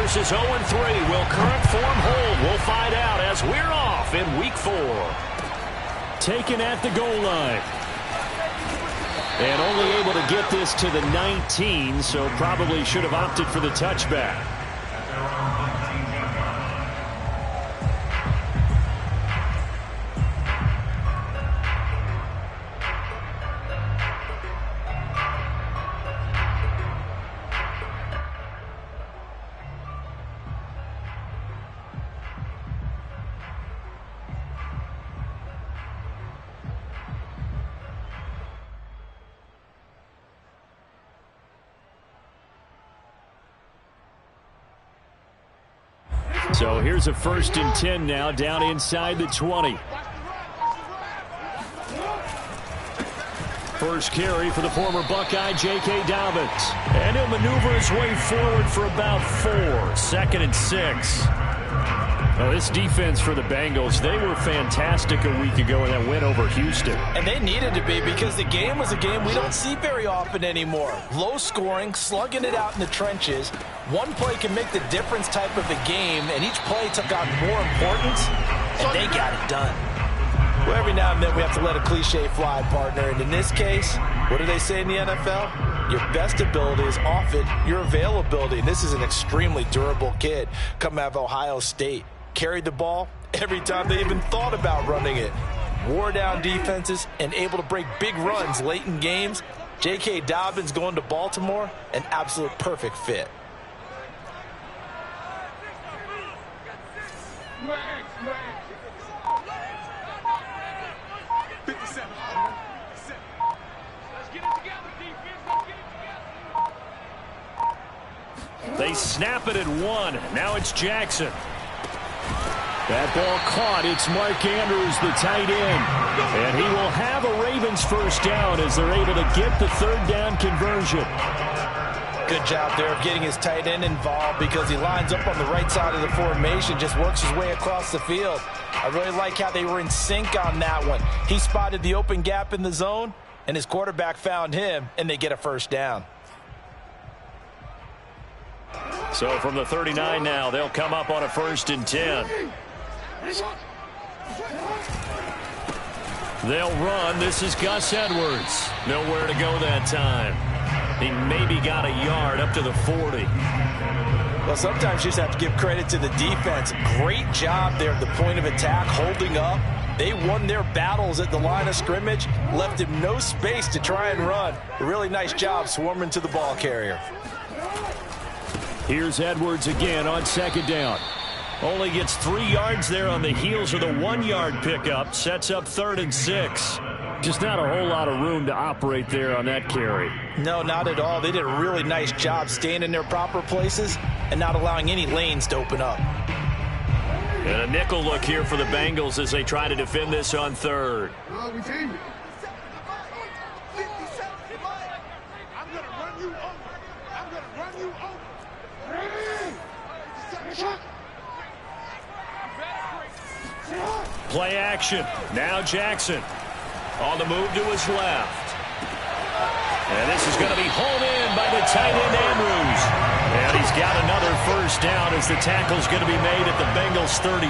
versus 0-3. Will current form hold? We'll find out as we're off in Week 4. Taken at the goal line. And only able to get this to the 19, so probably should have opted for the touchback. So here's a 1st and 10 now, down inside the 20. First carry for the former Buckeye, J.K. Dobbins. And he'll maneuver his way forward for about 4. 2nd and 6. Well, this defense for the Bengals, they were fantastic a week ago in that win over Houston. And they needed to be, because the game was a game we don't see very often anymore. Low scoring, slugging it out in the trenches. One play can make the difference type of a game, and each play took on more importance, and they got it done. Well, every now and then we have to let a cliche fly, partner. And in this case, what do they say in the NFL? Your best ability is often your availability. And this is an extremely durable kid coming out of Ohio State. Carried the ball every time they even thought about running it. Wore down defenses and able to break big runs late in games. J.K. Dobbins going to Baltimore, an absolute perfect fit. They snap it at 1. Now it's Jackson. That ball caught. It's Mark Andrews, the tight end. And he will have a Ravens first down as they're able to get the 3rd down conversion. Good job there of getting his tight end involved, because he lines up on the right side of the formation, just works his way across the field. I really like how they were in sync on that one. He spotted the open gap in the zone, and his quarterback found him, and they get a first down. So from the 39 now, they'll come up on a 1st and 10. They'll run. This is Gus Edwards. Nowhere to go that time. He maybe got a yard up to the 40. Well, sometimes you just have to give credit to the defense. Great job there at the point of attack, holding up. They won their battles at the line of scrimmage, left him no space to try and run. A really nice job swarming to the ball carrier. Here's Edwards again on 2nd down. Only gets 3 yards there on the heels of the 1-yard pickup. Sets up 3rd and 6. Just not a whole lot of room to operate there on that carry. No, not at all. They did a really nice job staying in their proper places and not allowing any lanes to open up. And a nickel look here for the Bengals as they try to defend this on 3rd. Play action. Now Jackson on the move to his left. And this is going to be hauled in by the tight end Andrews. And he's got another first down as the tackle's going to be made at the Bengals 33.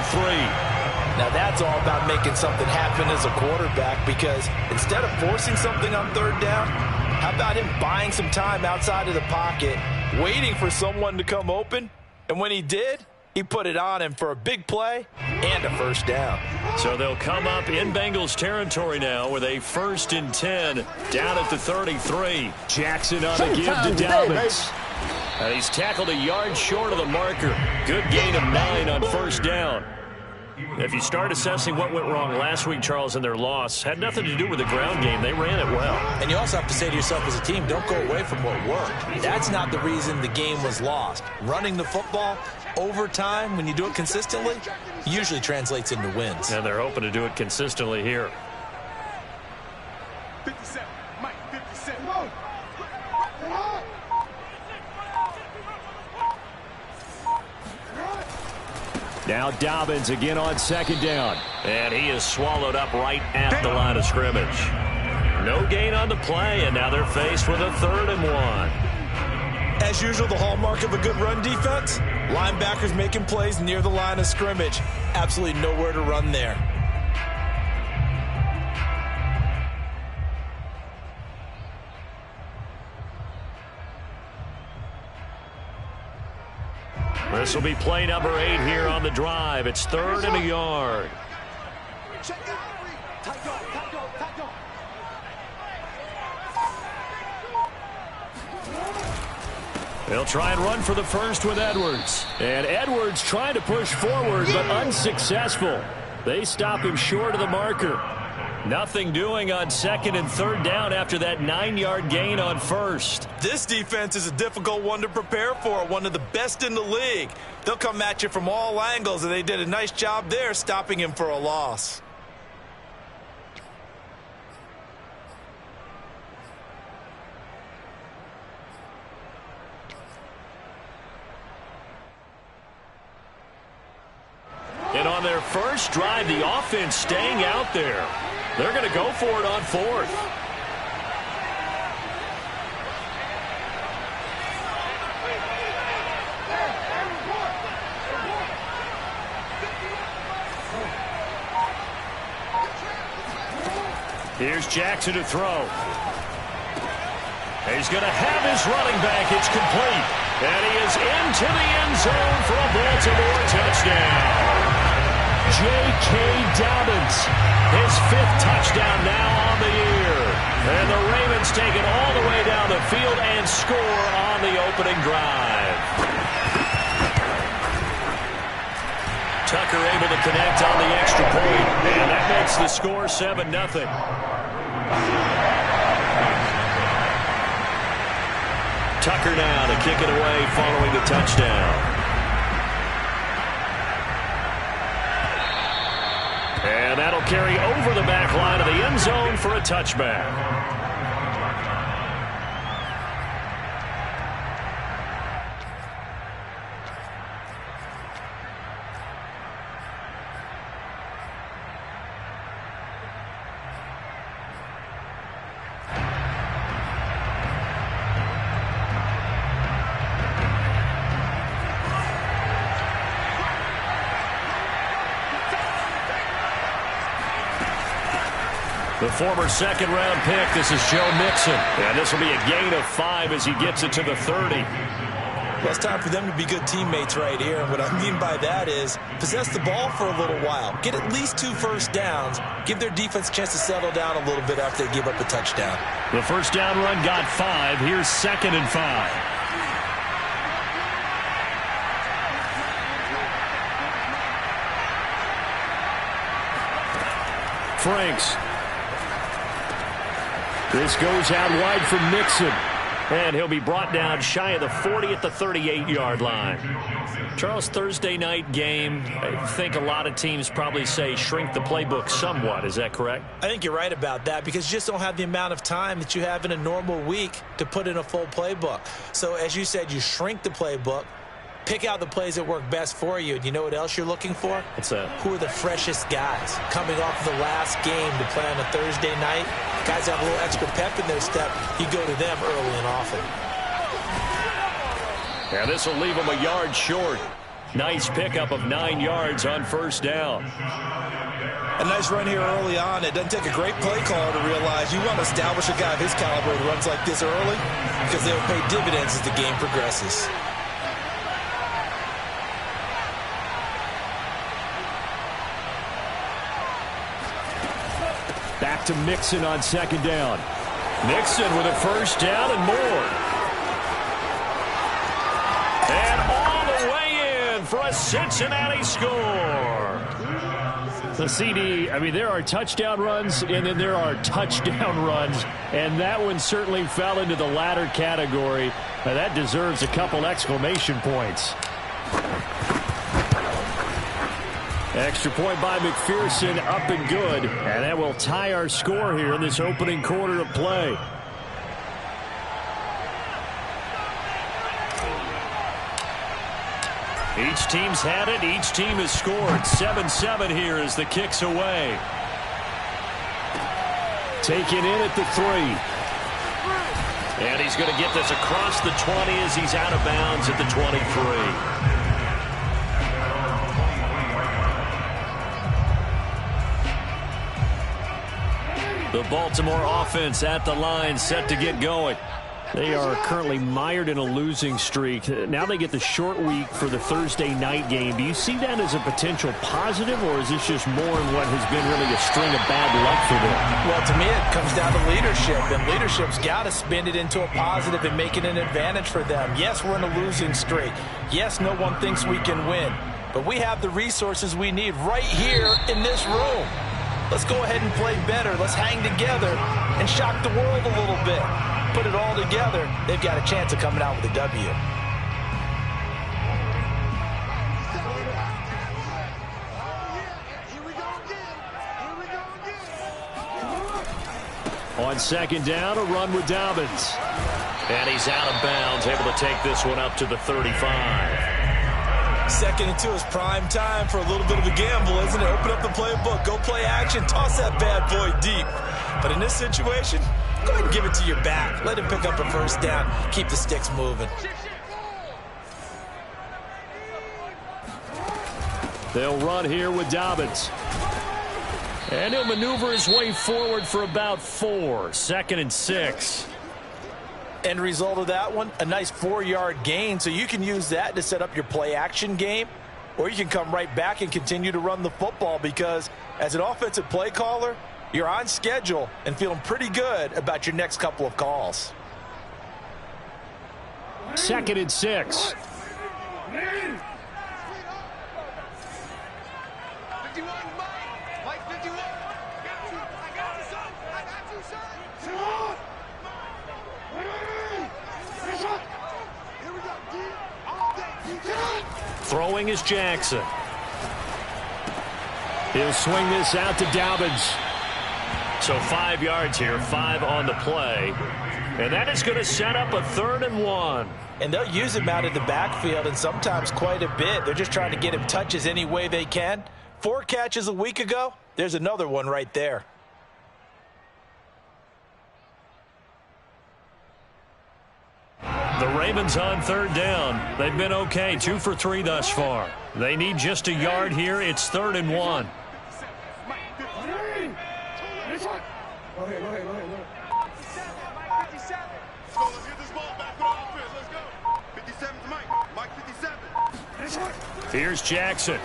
Now that's all about making something happen as a quarterback, because instead of forcing something on 3rd down, how about him buying some time outside of the pocket, waiting for someone to come open, and when he did, he put it on him for a big play and a first down. So they'll come up in Bengals territory now with a 1st and 10 down at the 33. Jackson on the give to Dobbins. And he's tackled a yard short of the marker. Good gain of 9 on 1st down. If you start assessing what went wrong last week, Charles, in their loss, had nothing to do with the ground game. They ran it well. And you also have to say to yourself as a team, don't go away from what worked. That's not the reason the game was lost. Running the football over time, when you do it consistently, usually translates into wins. And they're hoping to do it consistently here. 57, Mike, 57. Now Dobbins again on 2nd down. And he is swallowed up right at the line of scrimmage. No gain on the play, and now they're faced with a 3rd and 1. As usual, the hallmark of a good run defense, Linebackers making plays near the line of scrimmage. Absolutely nowhere to run there. This will be play number 8 here on the drive. It's 3rd and a yard. They'll try and run for the first with Edwards. And Edwards trying to push forward, but unsuccessful. They stop him short of the marker. Nothing doing on 2nd and 3rd down after that 9-yard gain on 1st. This defense is a difficult one to prepare for, one of the best in the league. They'll come at you from all angles, and they did a nice job there stopping him for a loss. And on their first drive, the offense staying out there. They're going to go for it on 4th. Here's Jackson to throw. He's going to have his running back. It's complete. And he is into the end zone for a Baltimore touchdown. J.K. Dobbins, his 5th touchdown now on the year. And the Ravens take it all the way down the field and score on the opening drive. Tucker able to connect on the extra point, and that makes the score 7-0. Tucker now to kick it away following the touchdown. And that'll carry over the back line of the end zone for a touchback. The former 2nd-round pick, this is Joe Mixon. And this will be a gain of 5 as he gets it to the 30. Well, it's time for them to be good teammates right here. And what I mean by that is possess the ball for a little while. Get at least 2 first downs. Give their defense a chance to settle down a little bit after they give up a touchdown. The first down run got 5. Here's 2nd and 5. Franks. This goes out wide for Mixon. And he'll be brought down shy of the 40 at the 38-yard line. Charles, Thursday night game, I think a lot of teams probably say shrink the playbook somewhat. Is that correct? I think you're right about that because you just don't have the amount of time that you have in a normal week to put in a full playbook. So as you said, you shrink the playbook. Pick out the plays that work best for you. And you know what else you're looking for? What's that? Who are the freshest guys coming off the last game to play on a Thursday night? Guys have a little extra pep in their step. You go to them early and often. And this will leave them a yard short. Nice pickup of 9 yards on first down. A nice run here early on. It doesn't take a great play caller to realize you want to establish a guy of his caliber who runs like this early because they'll pay dividends as the game progresses. Back to Mixon on 2nd down. Mixon with a first down and more. And all the way in for a Cincinnati score. The CD, I mean, there are touchdown runs, and then there are touchdown runs, and that one certainly fell into the latter category. Now, that deserves a couple exclamation points. Extra point by McPherson, up and good. And that will tie our score here in this opening quarter of play. Each team's had it. Each team has scored. 7-7 here as the kick's away. Taken in at the 3. And he's going to get this across the 20 as he's out of bounds at the 23. The Baltimore offense at the line, set to get going. They are currently mired in a losing streak. Now they get the short week for the Thursday night game. Do you see that as a potential positive, or is this just more in what has been really a string of bad luck for them? Well, to me, it comes down to leadership, and leadership's got to spin it into a positive and make it an advantage for them. Yes, we're in a losing streak. Yes, no one thinks we can win, but we have the resources we need right here in this room. Let's go ahead and play better. Let's hang together and shock the world a little bit. Put it all together, they've got a chance of coming out with a W. On second down, a run with Dobbins. And he's out of bounds, able to take this one up to the 35. Second and 2 is prime time for a little bit of a gamble, isn't it? Open up the playbook, go play action, toss that bad boy deep. But in this situation, go ahead and give it to your back. Let him pick up a first down. Keep the sticks moving. They'll run here with Dobbins. And he'll maneuver his way forward for about 4. Second and 6. End result of that one, a nice 4-yard gain. So you can use that to set up your play action game. Or you can come right back and continue to run the football, because as an offensive play caller, you're on schedule and feeling pretty good about your next couple of calls. Second and 6. Throwing is Jackson. He'll swing this out to Dobbins. So 5 yards here, 5 on the play. And that is going to set up a 3rd and 1. And they'll use him out of the backfield, and sometimes quite a bit. They're just trying to get him touches any way they can. 4 catches a week ago. There's another one right there. The Ravens on 3rd down. They've been okay, 2 for 3 thus far. They need just a yard here. It's 3rd and 1. Here's Jackson.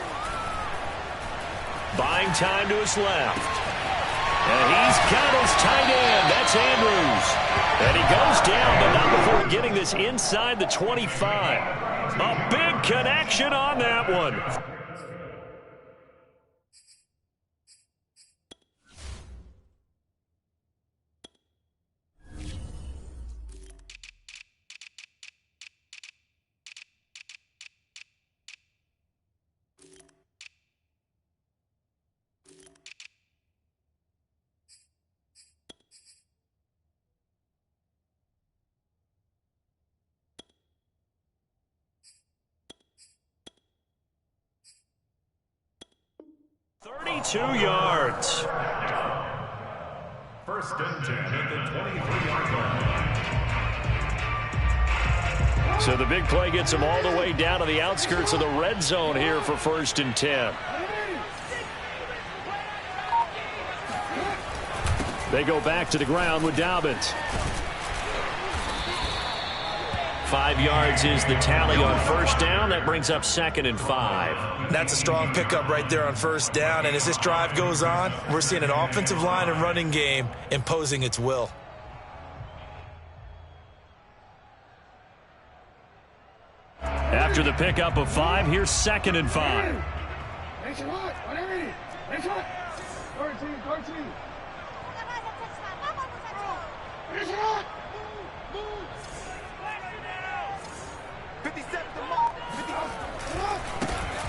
Buying time to his left. And he's got his tight end. That's Andrews. And he goes down, but not before getting this inside the 25. A big connection on that one. Yards. First and 10 at the 23-yard line. So the big play gets him all the way down to the outskirts of the red zone here for 1st and 10. They go back to the ground with Dobbins. 5 yards is the tally on 1st down. That brings up 2nd and 5. That's a strong pickup right there on 1st down. And as this drive goes on, we're seeing an offensive line and running game imposing its will. After the pickup of 5, here's 2nd and 5.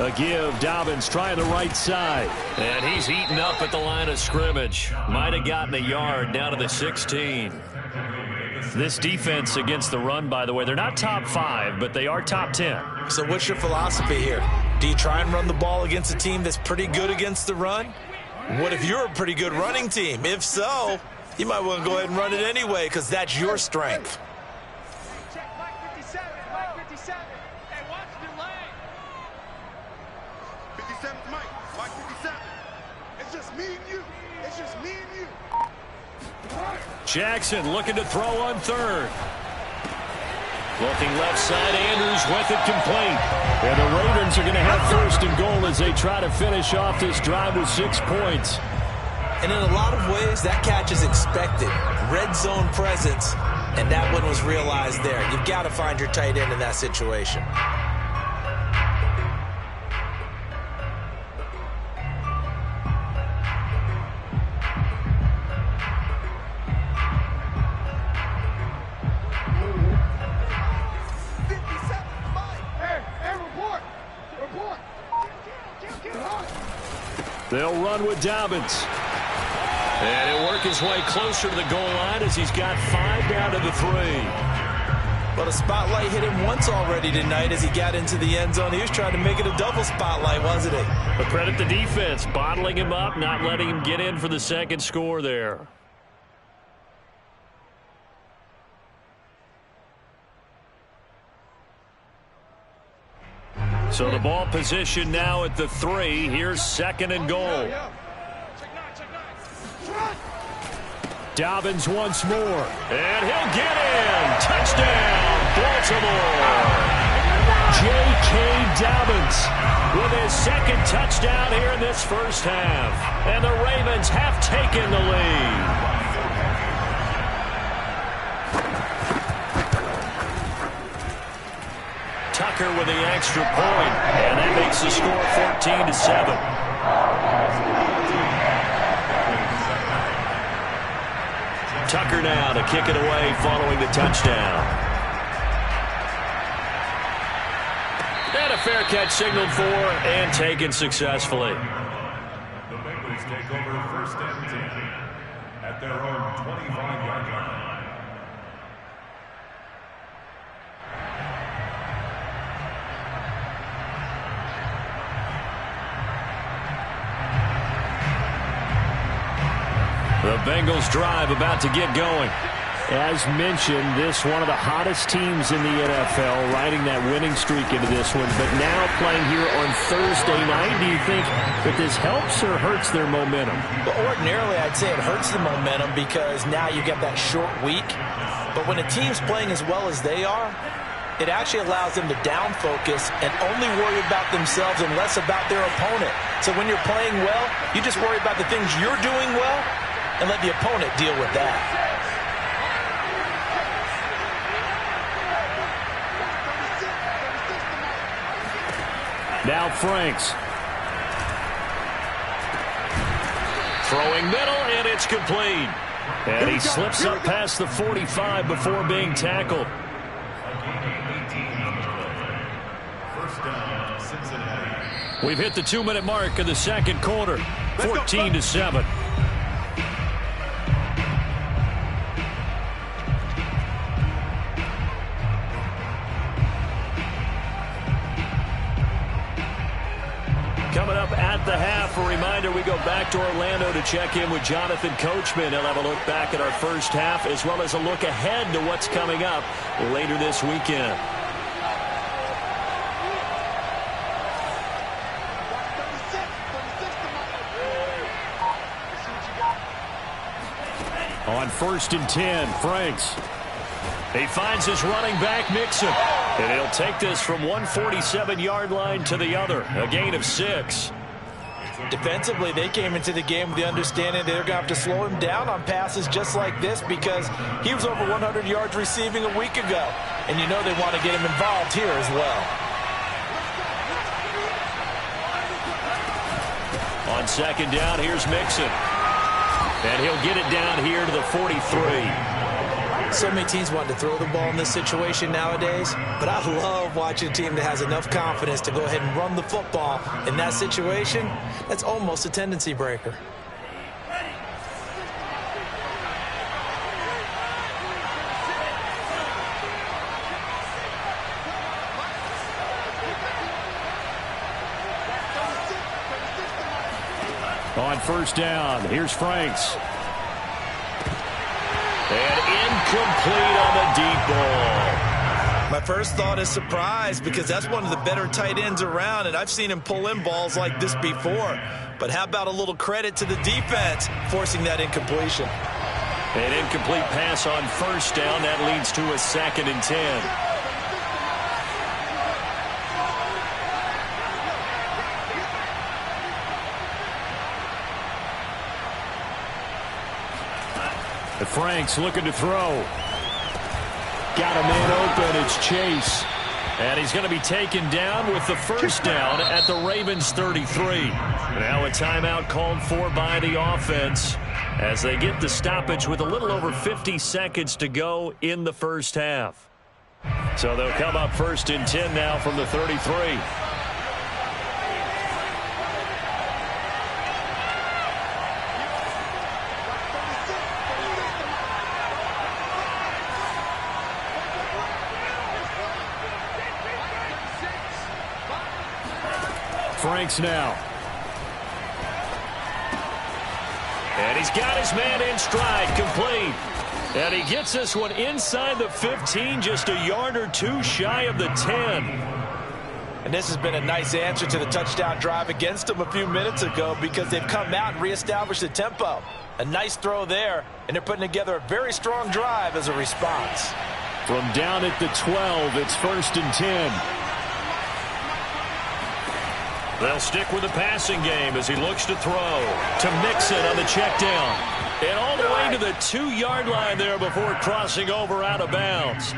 A give, Dobbins trying the right side. And he's eaten up at the line of scrimmage. Might have gotten a yard down to the 16. This defense against the run, by the way, they're not top 5, but they are top 10. So what's your philosophy here? Do you try and run the ball against a team that's pretty good against the run? What if you're a pretty good running team? If so, you might want to go ahead and run it anyway, because that's your strength. Jackson looking to throw on third. Looking left side, Andrews with it complete. And the Ravens are going to have first and goal as they try to finish off this drive with 6 points. And in a lot of ways, that catch is expected. Red zone presence, and that one was realized there. You've got to find your tight end in that situation. They'll run with Dobbins. And he'll work his way closer to the goal line as he's got 5 down to the 3. Well, the spotlight hit him once already tonight as he got into the end zone. He was trying to make it a double spotlight, wasn't he? But credit the defense, bottling him up, not letting him get in for the second score there. So the ball position now at the 3. Here's second and goal. Dobbins once more. And he'll get in. Touchdown, Baltimore. J.K. Dobbins with his second touchdown here in this first half. And the Ravens have taken the lead. Tucker with the extra point, and that makes the score 14-7. Tucker now to kick it away following the touchdown. And a fair catch signaled for and taken successfully. The Bengals take over first and 10 at their own 25-yard line. The Bengals drive about to get going. As mentioned, this one of the hottest teams in the NFL, riding that winning streak into this one, but now playing here on Thursday night. Do you think that this helps or hurts their momentum? Well, ordinarily, I'd say it hurts the momentum because now you get that short week. But when a team's playing as well as they are, it actually allows them to down focus and only worry about themselves and less about their opponent. So when you're playing well, you just worry about the things you're doing well and let the opponent deal with that. Now Franks. Throwing middle, and it's complete. And he slips up past the 45 before being tackled. We've hit the 2-minute mark of the second quarter. 14-7. Coming up at the half, a reminder, we go back to Orlando to check in with Jonathan Coachman. He'll have a look back at our first half as well as a look ahead to what's coming up later this weekend. On 1st and 10, Franks. He finds his running back, Mixon. And he'll take this from 147-yard line to the other. A gain of 6. Defensively, they came into the game with the understanding they're going to have to slow him down on passes just like this because he was over 100 yards receiving a week ago. And you know they want to get him involved here as well. On second down, here's Mixon. And he'll get it down here to the 43. So many teams want to throw the ball in this situation nowadays, but I love watching a team that has enough confidence to go ahead and run the football. In that situation, that's almost a tendency breaker. On 1st down, here's Franks. And incomplete on the deep ball. My first thought is surprise because that's one of the better tight ends around, and I've seen him pull in balls like this before. But how about a little credit to the defense forcing that incompletion? An incomplete pass on first down. That leads to a 2nd and 10. Franks looking to throw. Got a man open. It's Chase. And he's going to be taken down with the first down at the Ravens 33. Now a timeout called for by the offense as they get the stoppage with a little over 50 seconds to go in the first half. So they'll come up 1st and 10 now from the 33. Franks now. And he's got his man in stride, complete. And he gets this one inside the 15, just a yard or two shy of the 10. And this has been a nice answer to the touchdown drive against them a few minutes ago because they've come out and reestablished the tempo. A nice throw there, and they're putting together a very strong drive as a response. From down at the 12, it's 1st and 10. They'll stick with the passing game as he looks to throw. To Mixon on the check down. And all the way to the 2-yard line there before crossing over out of bounds.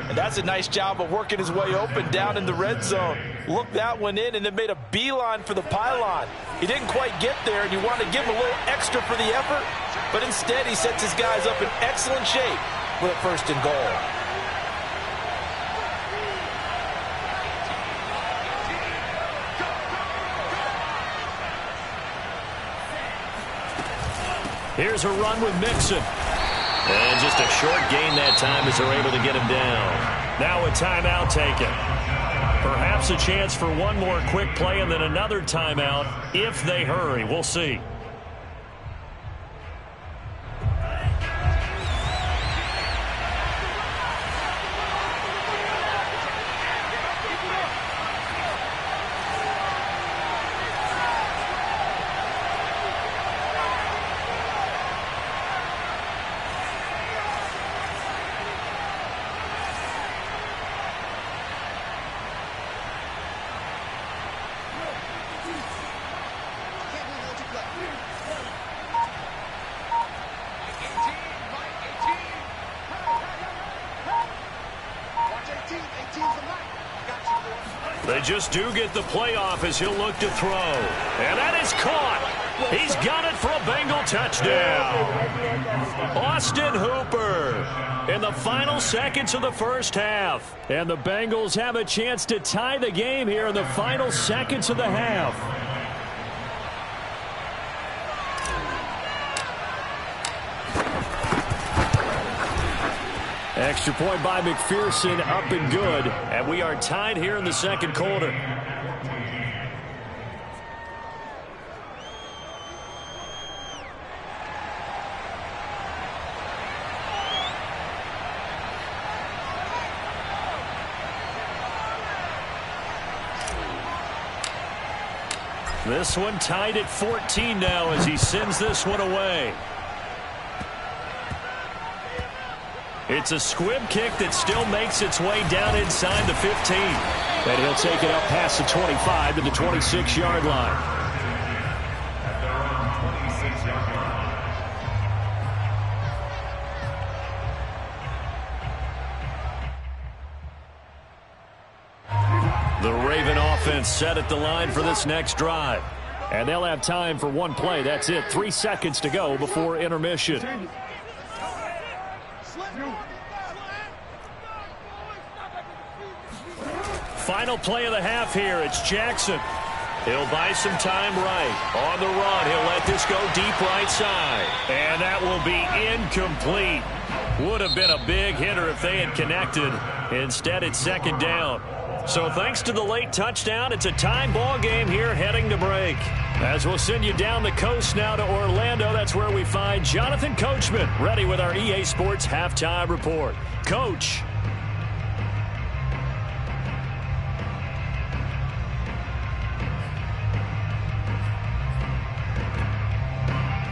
And that's a nice job of working his way open down in the red zone. Looked that one in and then made a beeline for the pylon. He didn't quite get there, and you want to give him a little extra for the effort. But instead, he sets his guys up in excellent shape with a 1st and goal. Here's a run with Mixon. And just a short gain that time as they're able to get him down. Now a timeout taken. Perhaps a chance for one more quick play and then another timeout if they hurry. We'll see. They just do get the playoff as he'll look to throw. And that is caught. He's got it for a Bengal touchdown. Austin Hooper in the final seconds of the first half. And the Bengals have a chance to tie the game here in the final seconds of the half. Extra point by McPherson, up and good. And we are tied here in the second quarter. This one tied at 14 now as he sends this one away. It's a squib kick that still makes its way down inside the 15. And he'll take it up past the 25 to the 26-yard line. At their own 26-yard line. The Raven offense set at the line for this next drive. And they'll have time for one play. That's it. 3 seconds to go before intermission. Final play of the half here. It's Jackson. He'll buy some time right. On the run, he'll let this go deep right side. And that will be incomplete. Would have been a big hitter if they had connected. Instead, it's second down. So thanks to the late touchdown, it's a tie ball game here heading to break. As we'll send you down the coast now to Orlando, that's where we find Jonathan Coachman ready with our EA Sports Halftime Report. Coach.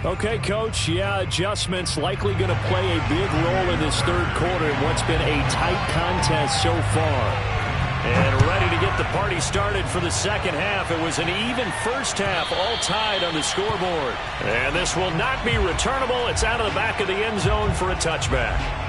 Okay, Coach, yeah, adjustments likely going to play a big role in this third quarter in what's been a tight contest so far. And ready to get the party started for the second half. It was an even first half, all tied on the scoreboard. And this will not be returnable. It's out of the back of the end zone for a touchback.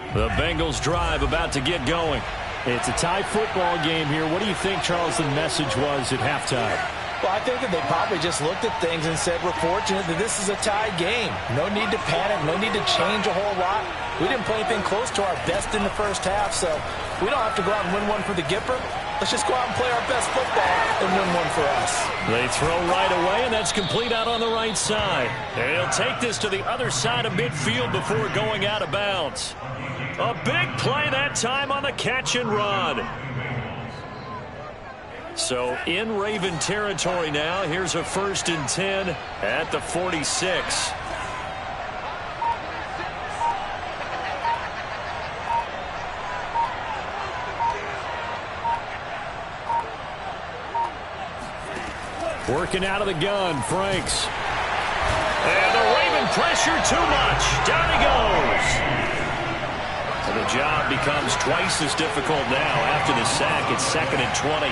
The Bengals drive about to get going. It's a tie football game here. What do you think, Charles, the message was at halftime? Well, I think that they probably just looked at things and said, we're fortunate that this is a tie game. No need to panic. No need to change a whole lot. We didn't play anything close to our best in the first half, so we don't have to go out and win one for the Gipper. Let's just go out and play our best football and win one for us. They throw right away, and that's complete out on the right side. They'll take this to the other side of midfield before going out of bounds. A big play that time on the catch and run. So in Raven territory now. Here's a 1st and 10 at the 46. Working out of the gun, Franks. And the Raven pressure too much. Down he goes. The job becomes twice as difficult now after the sack. It's 2nd and 20.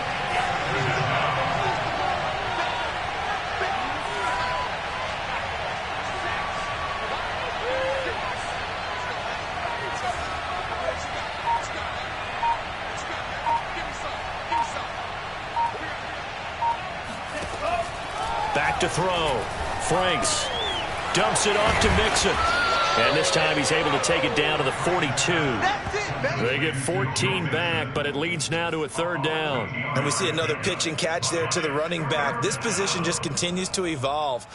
Back to throw. Franks dumps it off to Mixon. And this time he's able to take it down to the 42. They get 14 back, but it leads now to a 3rd down. And we see another pitch and catch there to the running back. This position just continues to evolve.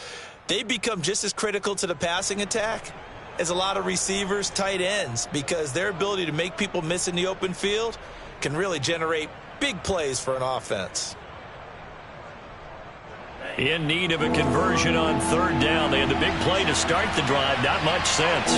They become just as critical to the passing attack as a lot of receivers, tight ends, because their ability to make people miss in the open field can really generate big plays for an offense. In need of a conversion on 3rd down. They had the big play to start the drive. Not much sense.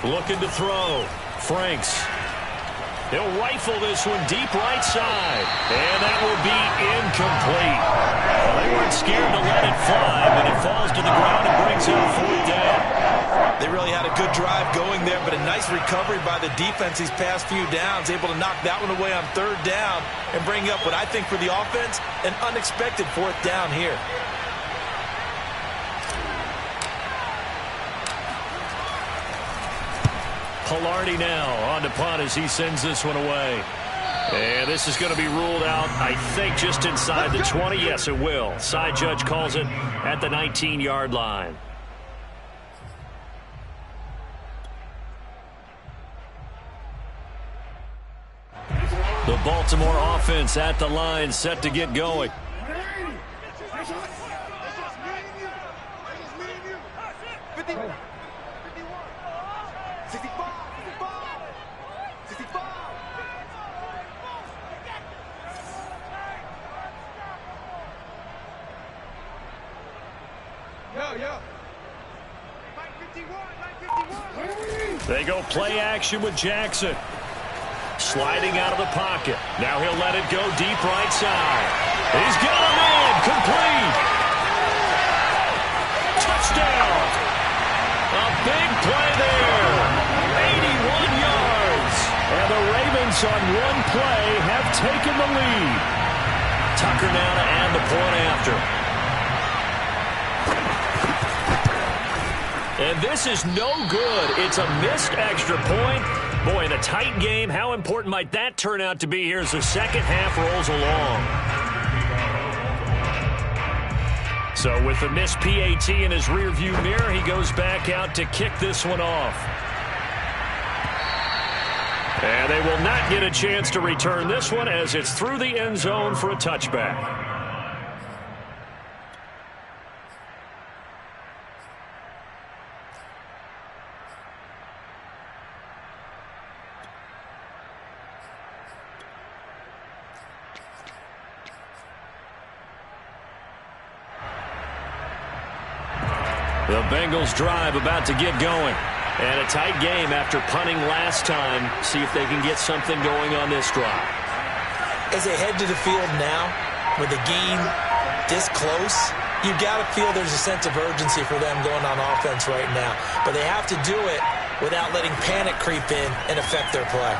Looking to throw. Franks. He'll rifle this one deep right side. And that will be incomplete. Well, they weren't scared to let it fly, but it falls to the ground and brings up 4th down. They really had a good drive going there, but a nice recovery by the defense these past few downs, able to knock that one away on 3rd down and bring up what I think for the offense, an unexpected 4th down here. Palardy now on to punt as he sends this one away. And this is going to be ruled out, I think, just inside the 20. Yes, it will. Side judge calls it at the 19-yard line. The Baltimore offense at the line, set to get going. They go play action with Jackson. Sliding out of the pocket. Now he'll let it go deep right side. He's got a man. Complete. Touchdown. A big play there. 81 yards. And the Ravens on one play have taken the lead. Tucker now to add the point after. And this is no good. It's a missed extra point. Boy, in a tight game, how important might that turn out to be here as the second half rolls along? So with the missed PAT in his rearview mirror, he goes back out to kick this one off. And they will not get a chance to return this one as it's through the end zone for a touchback. The Bengals drive about to get going. And a tight game after punting last time. See if they can get something going on this drive. As they head to the field now, with the game this close, you've got to feel there's a sense of urgency for them going on offense right now. But they have to do it without letting panic creep in and affect their play.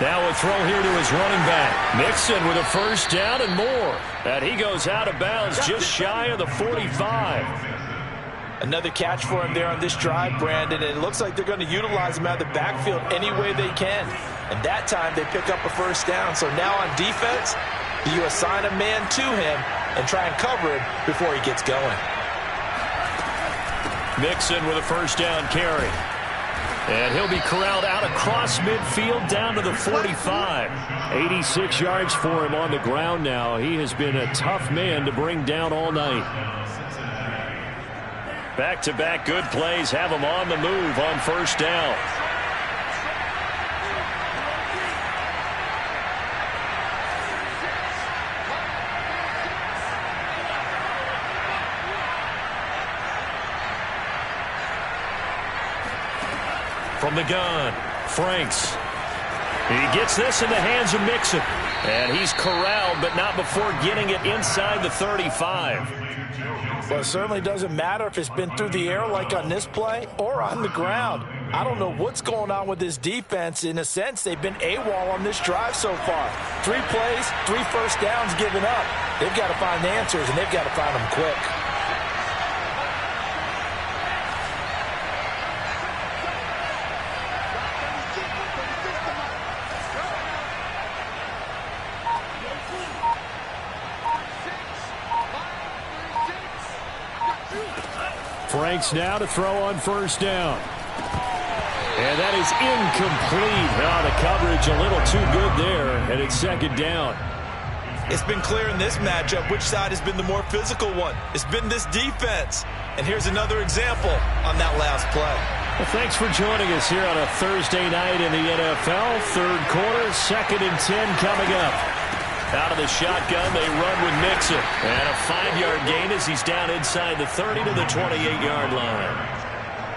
Now a throw here to his running back. Mixon with a first down and more. And he goes out of bounds just shy of the 45. Another catch for him there on this drive, Brandon, and it looks like they're going to utilize him out of the backfield any way they can. And that time they pick up a first down. So now on defense, do you assign a man to him and try and cover him before he gets going? Mixon with a first down carry. And he'll be corralled out across midfield down to the 45. 86 yards for him on the ground now. He has been a tough man to bring down all night. Back-to-back good plays have him on the move on first down. From the gun, Franks. He gets this in the hands of Mixon. And he's corralled, but not before getting it inside the 35. Well, it certainly doesn't matter if it's been through the air like on this play or on the ground. I don't know what's going on with this defense. In a sense, they've been AWOL on this drive so far. 3 plays, 3 first downs given up. They've got to find answers, and they've got to find them quick. Franks now to throw on first down. And that is incomplete. The coverage a little too good there, and it's second down. It's been clear in this matchup which side has been the more physical one. It's been this defense. And here's another example on that last play. Well, thanks for joining us here on a Thursday night in the NFL. Third quarter, 2nd and 10 coming up. Out of the shotgun, they run with Mixon. And a 5-yard gain as he's down inside the 30 to the 28-yard line.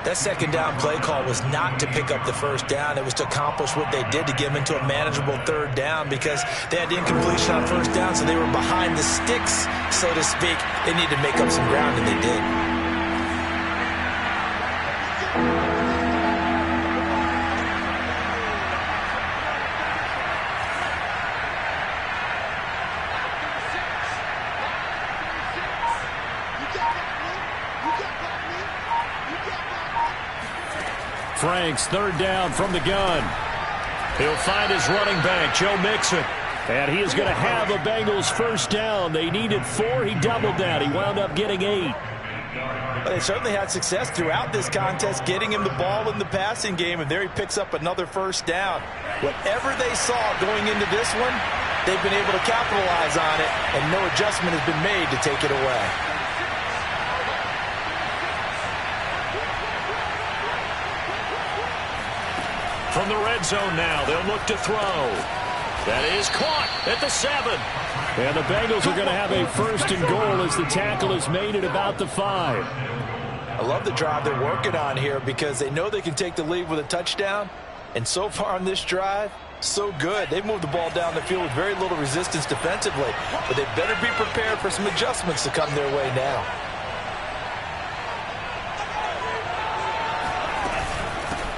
That second down play call was not to pick up the first down. It was to accomplish what they did to get them into a manageable third down because they had the incompletion on first down, so they were behind the sticks, so to speak. They needed to make up some ground, and they did. Franks, third down from the gun. He'll find his running back, Joe Mixon. And he is going to have the Bengals first down. They needed 4. He doubled that. He wound up getting 8. Well, they certainly had success throughout this contest, getting him the ball in the passing game, and there he picks up another first down. Whatever they saw going into this one, they've been able to capitalize on it, and no adjustment has been made to take it away. From the red zone now, they'll look to throw. That is caught at the 7. And the Bengals are going to have a first and goal as the tackle is made at about the 5. I love the drive they're working on here because they know they can take the lead with a touchdown. And so far on this drive, so good. They've moved the ball down the field with very little resistance defensively. But they better be prepared for some adjustments to come their way now.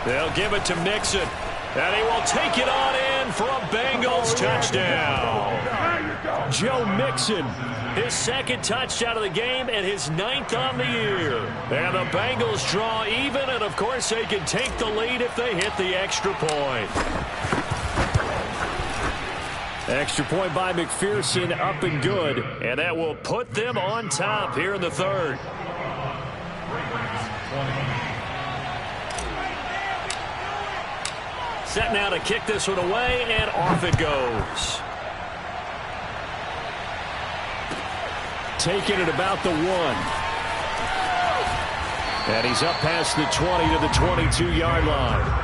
They'll give it to Mixon. And he will take it on in for a Bengals touchdown. Joe Mixon, his 2nd touchdown of the game and his 9th on the year. And the Bengals draw even, and of course they can take the lead if they hit the extra point. Extra point by McPherson, up and good. And that will put them on top here in the 3rd. Set now to kick this one away, and off it goes. Taking it about the 1. And he's up past the 20 to the 22-yard line.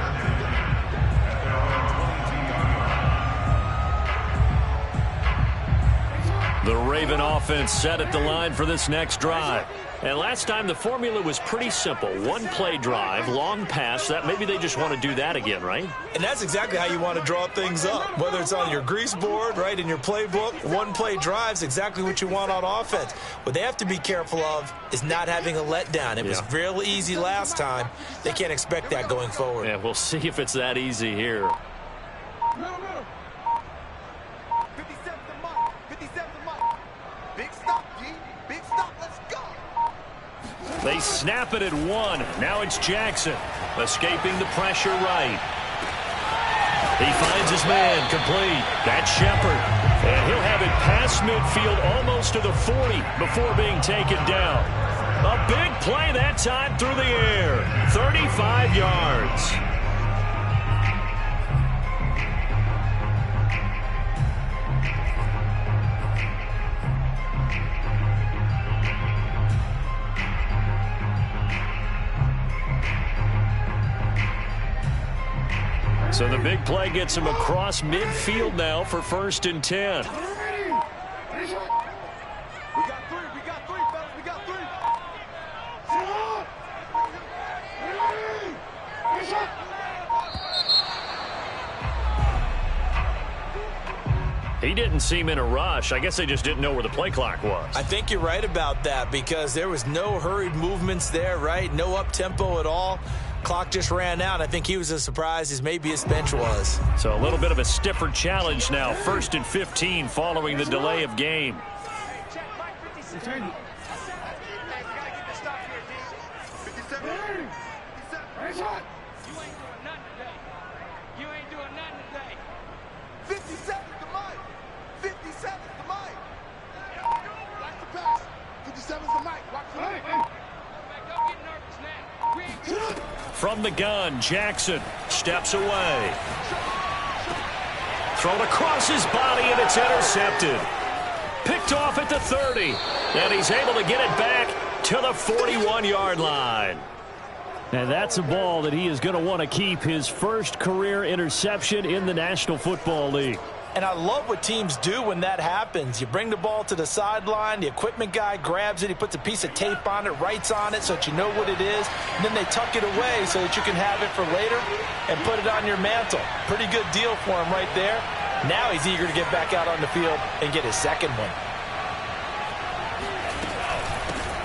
The Raven offense set at the line for this next drive. And last time the formula was pretty simple. One play drive, long pass. That maybe they just want to do that again, right? And that's exactly how you want to draw things up. Whether it's on your grease board, right, in your playbook, one play drives exactly what you want on offense. What they have to be careful of is not having a letdown. It was real easy last time. They can't expect that going forward. Yeah, we'll see if it's that easy here. 57 to Mike. 57 to Mike. Big stop, G. Big stop. Let's go. They snap it at 1. Now it's Jackson. Escaping the pressure right. He finds his man complete. That's Shepard. And he'll have it past midfield almost to the 40 before being taken down. A big play that time through the air. 35 yards. So the big play gets him across midfield now for 1st and 10. We got 3. We got 3, fellas. We got 3. He didn't seem in a rush. I guess they just didn't know where the play clock was. I think you're right about that because there was no hurried movements there, right? No up-tempo at all. Clock just ran out. I think he was as surprised as maybe his bench was. So a little bit of a stiffer challenge now. 1st and 15 following the delay of game. From the gun, Jackson steps away. Thrown across his body, and it's intercepted. Picked off at the 30. And he's able to get it back to the 41-yard line. And that's a ball that he is going to want to keep, his first career interception in the National Football League. And I love what teams do when that happens. You bring the ball to the sideline, the equipment guy grabs it, he puts a piece of tape on it, writes on it so that you know what it is, and then they tuck it away so that you can have it for later and put it on your mantle. Pretty good deal for him right there. Now he's eager to get back out on the field and get his second one.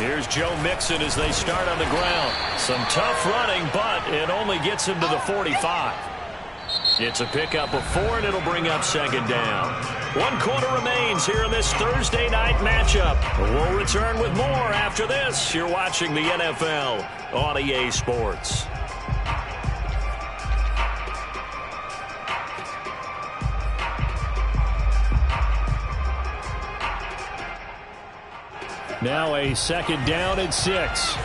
Here's Joe Mixon as they start on the ground. Some tough running, but it only gets him to the 45. It's a pickup of 4, and it'll bring up 2nd down. 1 quarter remains here in this Thursday night matchup. We'll return with more after this. You're watching the NFL on EA Sports. Now a 2nd down and 6.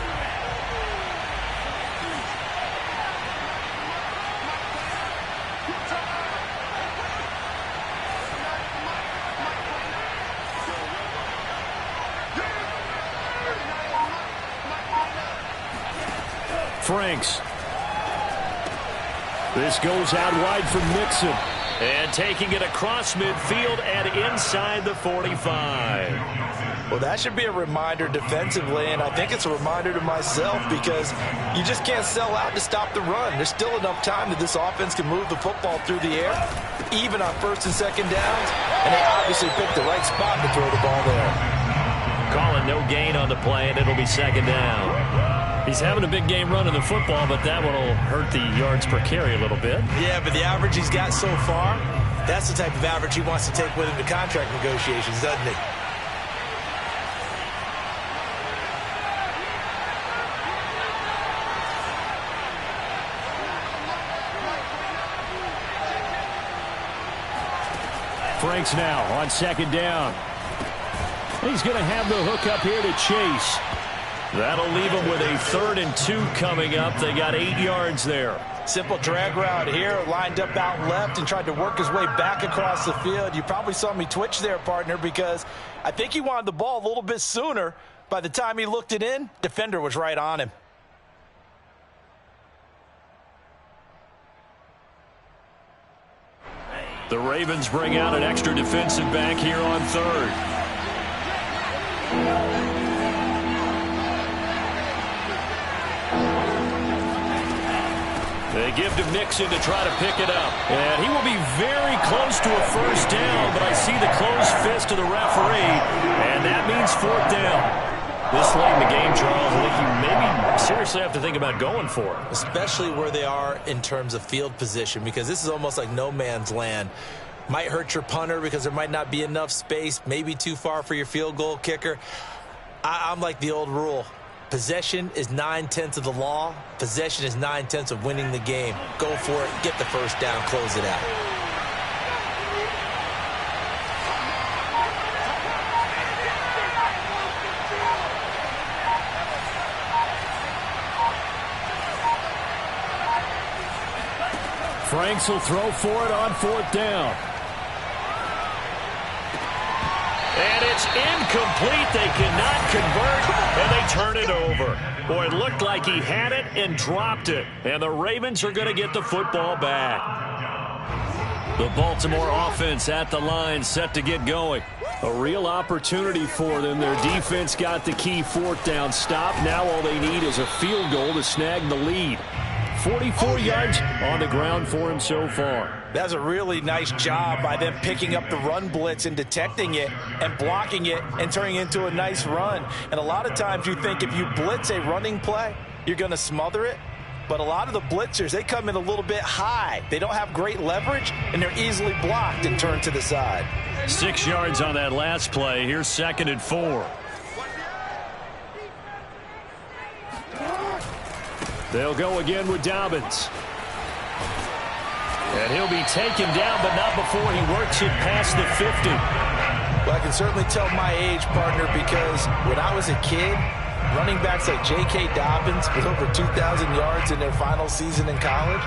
Franks. This goes out wide from Mixon. And taking it across midfield and inside the 45. Well, that should be a reminder defensively, and I think it's a reminder to myself because you just can't sell out to stop the run. There's still enough time that this offense can move the football through the air, even on 1st and 2nd downs, and they obviously picked the right spot to throw the ball there. Calling no gain on the play, and it'll be 2nd down. He's having a big game running the football, but that one will hurt the yards per carry a little bit. Yeah, but the average he's got so far, that's the type of average he wants to take with him to contract negotiations, doesn't he? Franks now on 2nd down. He's going to have the hook up here to Chase. That'll leave him with a 3rd and 2 coming up. They got 8 yards there. Simple drag route here, lined up out left and tried to work his way back across the field. You probably saw me twitch there, partner, because I think he wanted the ball a little bit sooner. By the time he looked it in, defender was right on him. The Ravens bring out an extra defensive back here on 3rd. They give to Mixon to try to pick it up. And he will be very close to a first down, but I see the closed fist of the referee, and that means fourth down. This late in the game, Charles, I think you maybe seriously have to think about going for it. Especially where they are in terms of field position, because this is almost like no man's land. Might hurt your punter because there might not be enough space, maybe too far for your field goal kicker. I'm like the old rule. Possession is 9/10 of the law. Possession is 9/10 of winning the game. Go for it. Get the first down. Close it out. Franks will throw for it on fourth down. And it's incomplete. They cannot convert, and they turn it over. Boy, it looked like he had it and dropped it. And the Ravens are going to get the football back. The Baltimore offense at the line, set to get going. A real opportunity for them. Their defense got the key fourth down stop. Now all they need is a field goal to snag the lead. 44 yards on the ground for him so far. That's a really nice job by them picking up the run blitz and detecting it and blocking it and turning it into a nice run. And a lot of times you think if you blitz a running play, you're going to smother it. But a lot of the blitzers, they come in a little bit high. They don't have great leverage, and they're easily blocked and turned to the side. 6 yards on that last play. Here's 2nd and 4. They'll go again with Dobbins. And he'll be taken down, but not before he works it past the 50. Well, I can certainly tell my age, partner, because when I was a kid, running backs like J.K. Dobbins with over 2,000 yards in their final season in college,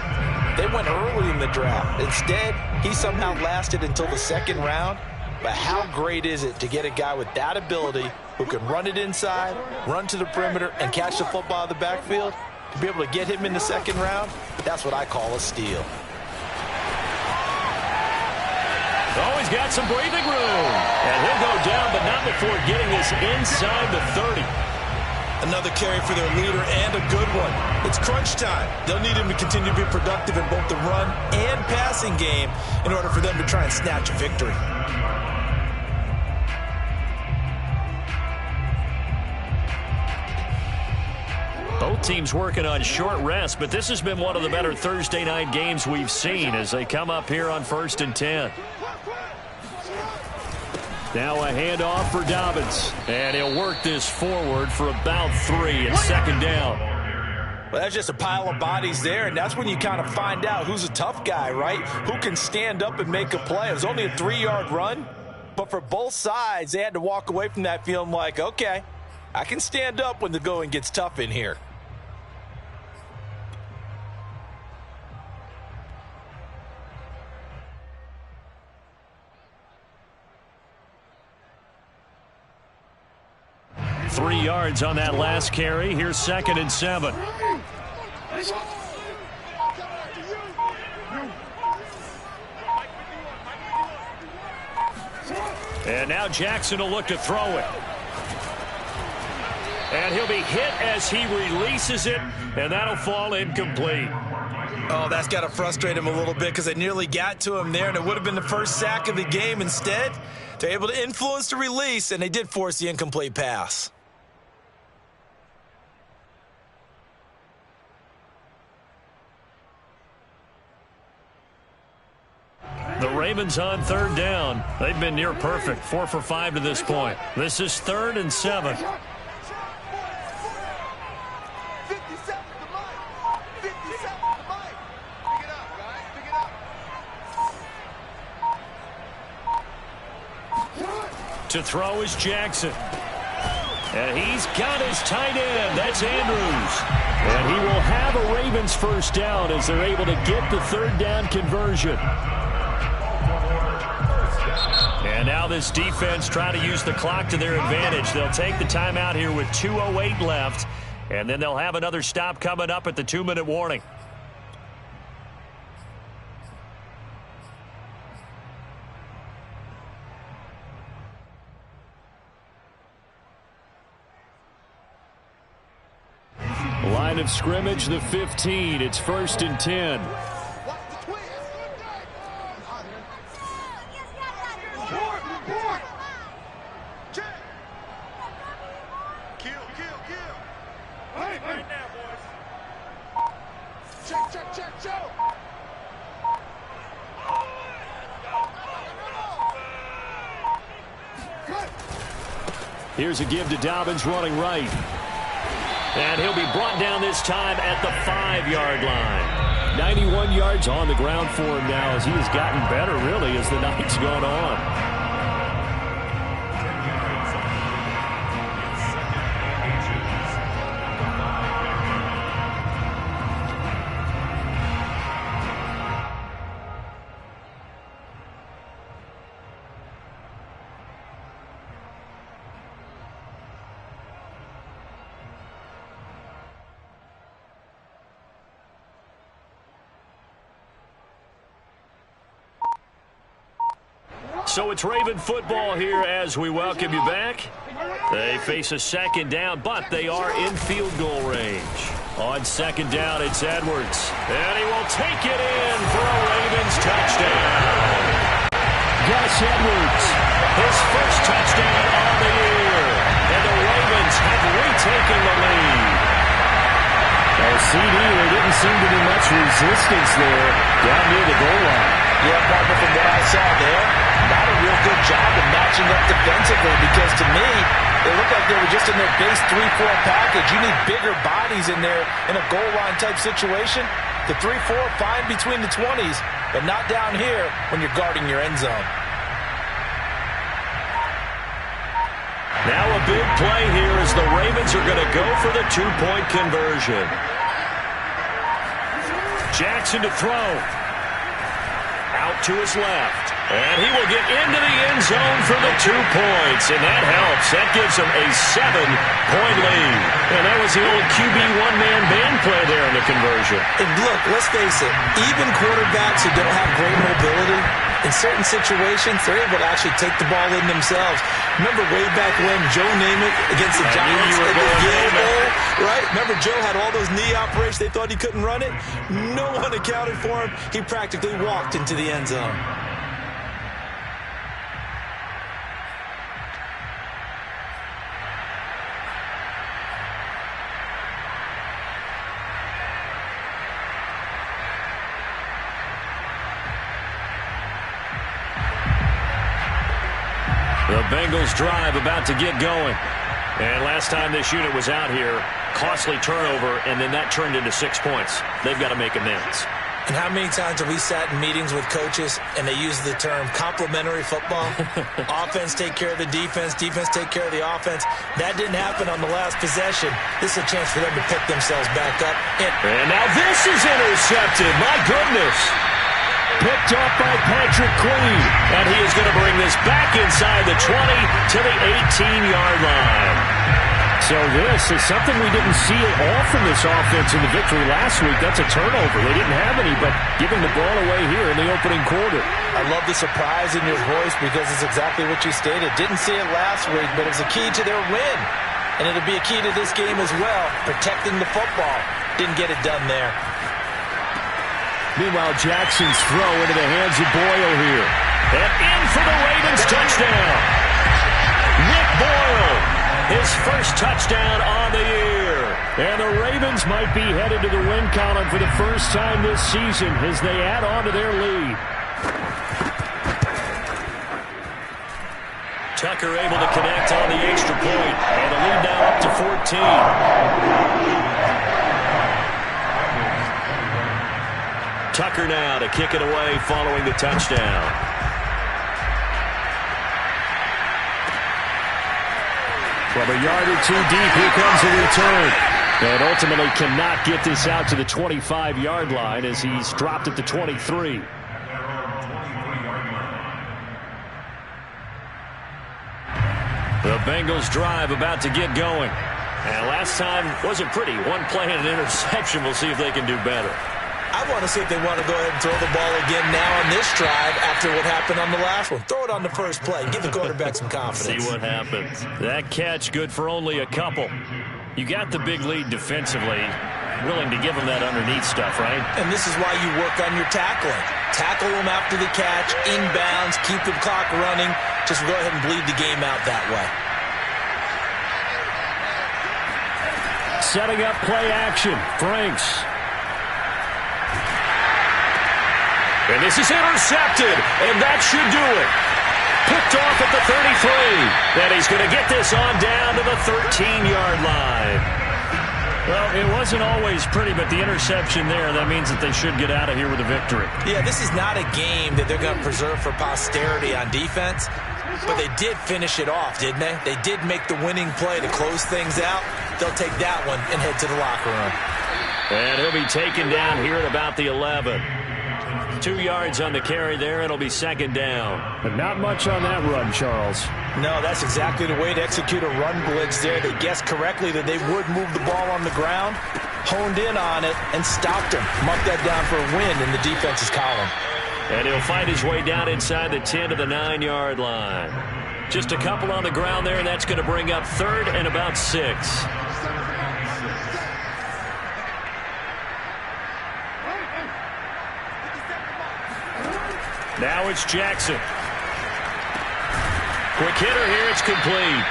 they went early in the draft. Instead, he somehow lasted until the 2nd round. But how great is it to get a guy with that ability who can run it inside, run to the perimeter, and catch the football out of the backfield? To be able to get him in the 2nd round, that's what I call a steal. Oh, he's got some breathing room. And he'll go down, but not before getting this inside the 30. Another carry for their leader, and a good one. It's crunch time. They'll need him to continue to be productive in both the run and passing game in order for them to try and snatch a victory. Both teams working on short rest, but this has been one of the better Thursday night games we've seen as they come up here on 1st and 10. Now a handoff for Dobbins, and he'll work this forward for about 3 and 2nd down. Well, that's just a pile of bodies there, and that's when you kind of find out who's a tough guy, right? Who can stand up and make a play. It was only a 3-yard run, but for both sides, they had to walk away from that feeling like, okay, I can stand up when the going gets tough in here. Three yards on that last carry. Here's 2nd and 7. And now Jackson will look to throw it. And he'll be hit as he releases it, and that'll fall incomplete. Oh, that's got to frustrate him a little bit because they nearly got to him there, and it would have been the first sack of the game. Instead, they're able to influence the release, and they did force the incomplete pass. The Ravens on 3rd down. They've been near perfect, 4 for 5 to this point. This is 3rd and 7. 57 to Mike. 57 to Mike. Pick it up, guys. Pick it up. To throw is Jackson. And he's got his tight end. That's Andrews. And he will have a Ravens first down as they're able to get the 3rd down conversion. And now this defense trying to use the clock to their advantage. They'll take the timeout here with 2:08 left. And then they'll have another stop coming up at the 2-minute warning. Line of scrimmage, the 15. It's 1st and 10. Here's a give to Dobbins running right. And he'll be brought down this time at the 5-yard line. 91 yards on the ground for him now as he has gotten better, really, as the night's gone on. So it's Raven football here as we welcome you back. They face a 2nd down, but they are in field goal range. On 2nd down, it's Edwards. And he will take it in for a Ravens touchdown. Gus Edwards, his first touchdown on the year. And the Ravens have retaken the lead. CD, there didn't seem to be much resistance there down near the goal line. Yeah, partner, from what I saw there, not a real good job of matching up defensively because to me, it looked like they were just in their base 3-4 package. You need bigger bodies in there in a goal line type situation. The 3-4 fine between the 20s, but not down here when you're guarding your end zone. Now a big play here as the Ravens are going to go for the 2-point conversion. Jackson to throw. Out to his left. And he will get into the end zone for the 2 points. And that helps. That gives him a 7-point lead. And that was the old QB one-man band play there in the conversion. And look, let's face it, even quarterbacks who don't have great mobility, in certain situations, they're able to actually take the ball in themselves. Remember way back when Joe Namath against the Giants at the Yale Bowl, right? Remember Joe had all those knee operations. They thought he couldn't run it. No one accounted for him. He practically walked into the end zone. The Bengals drive about to get going. And last time this unit was out here, costly turnover, and then that turned into 6 points. They've got to make amends. And how many times have we sat in meetings with coaches and they use the term complementary football? Offense take care of the defense, defense take care of the offense. That didn't happen on the last possession. This is a chance for them to pick themselves back up. And now this is intercepted. My goodness. Picked up by Patrick Queen. And he is going to bring this back inside the 20 to the 18-yard line. So this is something we didn't see at all from this offense in the victory last week. That's a turnover. They didn't have any, but giving the ball away here in the opening quarter. I love the surprise in your voice because it's exactly what you stated. Didn't see it last week, but it was a key to their win. And it'll be a key to this game as well, protecting the football. Didn't get it done there. Meanwhile, Jackson's throw into the hands of Boyle here. And in for the Ravens touchdown. Nick Boyle, his first touchdown on the year. And the Ravens might be headed to the win column for the first time this season as they add on to their lead. Tucker able to connect on the extra point. And the lead now up to 14. Tucker now to kick it away following the touchdown. From a yard or two deep, here comes the return. And ultimately cannot get this out to the 25-yard line as he's dropped at the 23. The Bengals drive about to get going. And last time wasn't pretty. One play and an interception. We'll see if they can do better. I want to see if they want to go ahead and throw the ball again now on this drive after what happened on the last one. Throw it on the first play. Give the quarterback some confidence. See what happens. That catch good for only a couple. You got the big lead defensively, willing to give them that underneath stuff, right? And this is why you work on your tackling. Tackle them after the catch, inbounds, keep the clock running. Just go ahead and bleed the game out that way. Setting up play action. Franks. And this is intercepted, and that should do it. Picked off at the 33. And he's going to get this on down to the 13-yard line. Well, it wasn't always pretty, but the interception there, that means that they should get out of here with a victory. Yeah, this is not a game that they're going to preserve for posterity on defense, but they did finish it off, didn't they? They did make the winning play to close things out. They'll take that one and head to the locker room. And he'll be taken down here at about the 11. 2 yards on the carry there. It'll be second down. But not much on that run, Charles. No, that's exactly the way to execute a run blitz there. They guessed correctly that they would move the ball on the ground, honed in on it, and stopped him. Marked that down for a win in the defense's column. And he'll fight his way down inside the 10 to the 9-yard line. Just a couple on the ground there, and that's going to bring up third and about 6. Now it's Jackson. Quick hitter here, it's complete.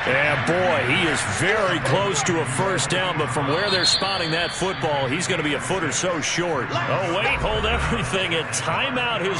And boy, he is very close to a first down, but from where they're spotting that football, he's going to be a foot or so short. Oh, wait, hold everything. A timeout. His